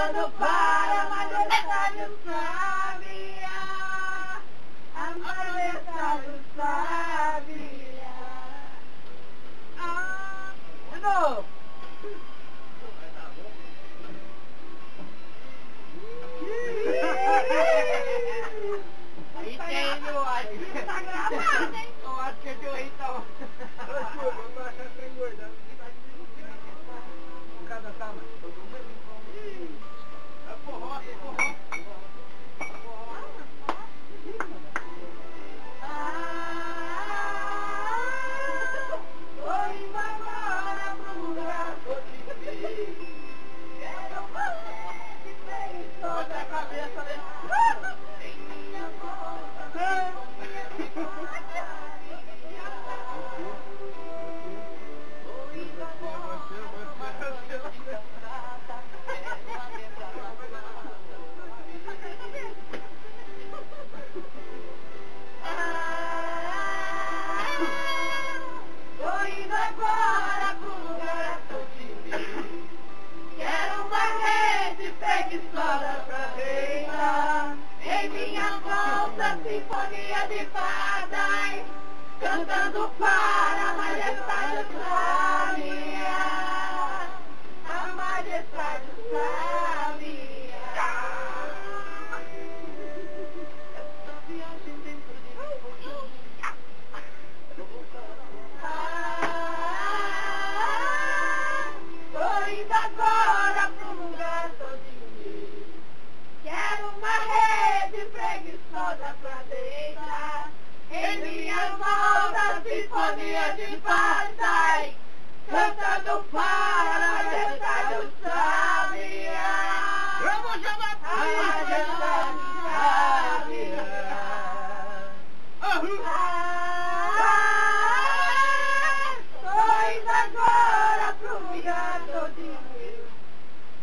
cantando para a majestade sábia, a majestade sábia. De novo. Aí tem, eu acho que tá gravado, hein? Eu acho que eu aí tava. Vamos baixar pra engordar. Por causa da cama. É forró, é forró. Tô indo agora pro lugar que eu te vi. Quero fazer de vez sobre a cabeça dele. Em minha volta, tô indo agora pro lugar que eu te vi. Quero uma rede preguiçosa pra deitar. Em minha volta, sinfonia de fadas, cantando para a majestade sábia, a majestade sábia. Essa viagem dentro de mim. Tô indo agora pro lugar todinho. Quero uma rede preguiçosa pra deitar. Em minha volta, sinfonia de paz, cantando para a majestade sábia, a majestade sábia. Tô indo agora pro lugar todinho.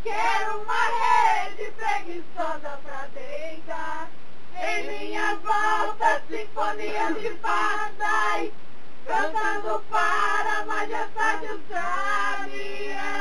Quero uma rede preguiçosa pra deitar. Em minha volta, sinfonia de paz, cantando para a majestade sábia.